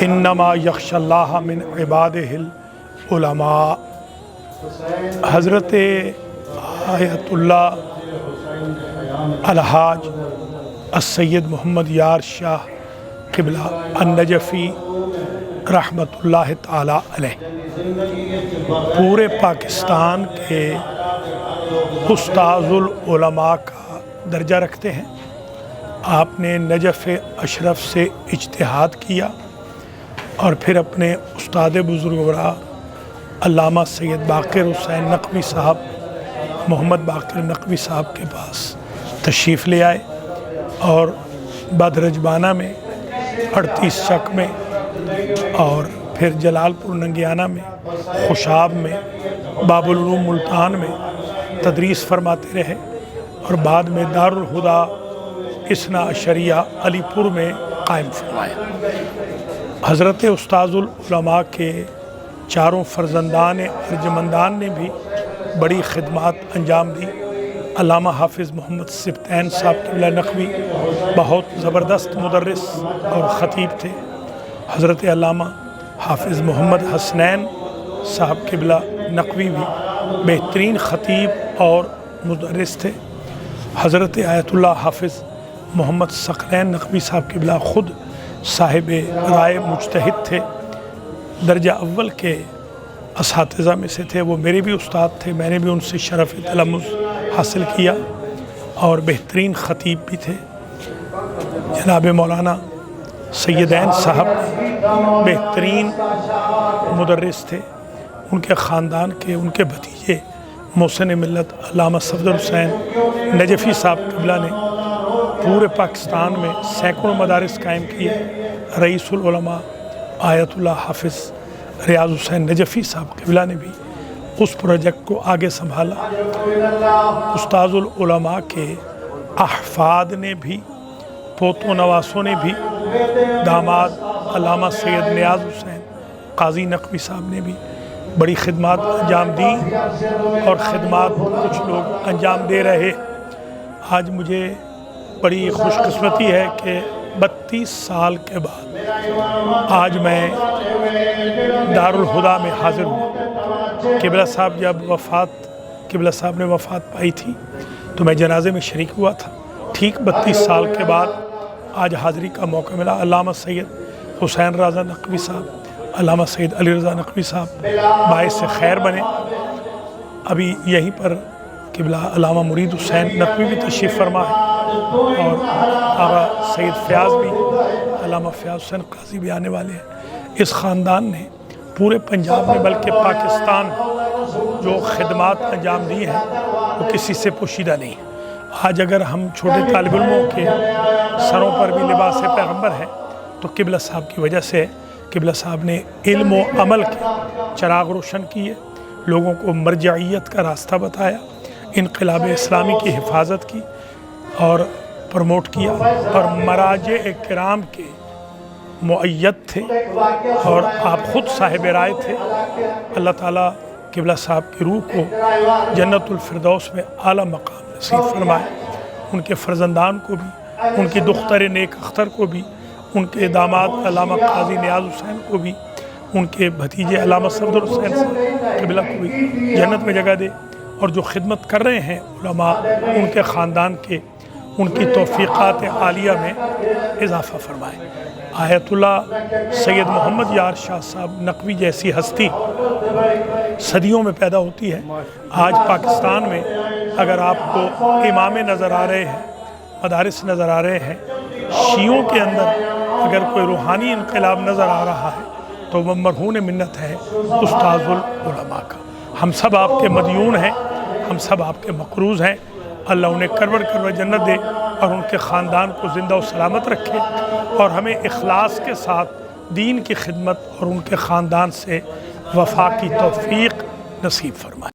انما یخشی اللہ من عبادہ العلماء۔ حضرت آیت اللہ الحاج السید محمد یار شاہ قبلہ النجفی رحمۃ اللہ تعالی علیہ پورے پاکستان کے استاذ العلماء کا درجہ رکھتے ہیں۔ آپ نے نجف اشرف سے اجتہاد کیا اور پھر اپنے استاد بزرگوار علامہ سید باقر حسین نقوی صاحب، محمد باقر نقوی صاحب کے پاس تشریف لے آئے اور بدرجبانہ میں، 38 چک میں، اور پھر جلال پور ننگیانہ میں، خوشاب میں، باب العلوم ملتان میں تدریس فرماتے رہے اور بعد میں دارالہدا اثنا عشریہ علی پور میں قائم فرمایا۔ حضرت استاذ العلماء کے چاروں فرزندان ارجمندان نے بھی بڑی خدمات انجام دی۔ علامہ حافظ محمد سبطین صاحب قبلہ نقوی بہت زبردست مدرس اور خطیب تھے۔ حضرت علامہ حافظ محمد حسنین صاحب قبلہ نقوی بھی بہترین خطیب اور مدرس تھے۔ حضرت آیت اللہ حافظ محمد ثقلین نقوی صاحب قبلہ خود صاحب رائے مجتہد تھے، درجہ اول کے اساتذہ میں سے تھے۔ وہ میرے بھی استاد تھے، میں نے بھی ان سے شرف تلمذ حاصل کیا اور بہترین خطیب بھی تھے۔ جناب مولانا سیدین صاحب بہترین مدرس تھے۔ ان کے خاندان کے، ان کے بھتیجے محسن ملت علامہ صفدر حسین نجفی صاحب قبلہ نے پورے پاکستان میں سینکڑوں مدارس قائم کیے۔ رئیس العلماء آیت اللہ حافظ ریاض حسین نجفی صاحب قبلہ نے بھی اس پروجیکٹ کو آگے سنبھالا۔ استاذ العلماء کے احفاد نے بھی، پوتوں نواسوں نے بھی، داماد علامہ سید نیاز حسین قاضی نقوی صاحب نے بھی بڑی خدمات انجام دی اور خدمات کچھ لوگ انجام دے رہے۔ آج مجھے بڑی خوش قسمتی ہے کہ 32 سال کے بعد آج میں دارالہدا میں حاضر ہوں۔ قبلہ صاحب جب قبلہ صاحب نے وفات پائی تھی تو میں جنازے میں شریک ہوا تھا۔ ٹھیک 32 سال کے بعد آج حاضری کا موقع ملا۔ علامہ سید حسین رضا نقوی صاحب، علامہ سید علی رضا نقوی صاحب باعث خیر بنے۔ ابھی یہیں پر قبلہ علامہ مرید حسین نقوی بھی تشریف فرما ہے اور آغا سید فیاض بھی، علامہ فیاض حسین قاضی بھی آنے والے ہیں۔ اس خاندان نے پورے پنجاب میں بلکہ پاکستان میں جو خدمات انجام دی ہیں وہ کسی سے پوشیدہ نہیں۔ آج اگر ہم چھوٹے طالب علموں کے سروں پر بھی لباس پیغمبر ہے تو قبلہ صاحب کی وجہ سے۔ قبلہ صاحب نے علم و عمل کے چراغ روشن کیے، لوگوں کو مرجعیت کا راستہ بتایا، انقلاب اسلامی کی حفاظت کی اور پروموٹ کیا، اور مراجع کرام کے مؤید تھے اور آپ خود صاحب رائے تھے۔ اللہ تعالیٰ قبلہ صاحب کی روح کو جنت الفردوس میں اعلیٰ مقام نصیب فرمائے۔ ان کے فرزندان کو بھی، ان کی دختر نیک اختر کو بھی، ان کے داماد علامہ قاضی نیاز حسین کو بھی، ان کے بھتیجے علامہ صفدر حسین قبلہ کو بھی جنت میں جگہ دے، اور جو خدمت کر رہے ہیں علماء، ان کے خاندان کے، ان کی توفیقات عالیہ میں اضافہ فرمائے۔ آیت اللہ سید محمد یار شاہ صاحب نقوی جیسی ہستی صدیوں میں پیدا ہوتی ہے۔ آج پاکستان میں اگر آپ کو امام نظر آ رہے ہیں، مدارس نظر آ رہے ہیں، شیعوں کے اندر اگر کوئی روحانی انقلاب نظر آ رہا ہے تو وہ مرہون منت ہے استاذ العلماء کا۔ ہم سب آپ کے مدیون ہیں، ہم سب آپ کے مقروض ہیں۔ اللہ انہیں کروڑ کروڑ جنت دے اور ان کے خاندان کو زندہ و سلامت رکھے، اور ہمیں اخلاص کے ساتھ دین کی خدمت اور ان کے خاندان سے وفا کی توفیق نصیب فرمائے۔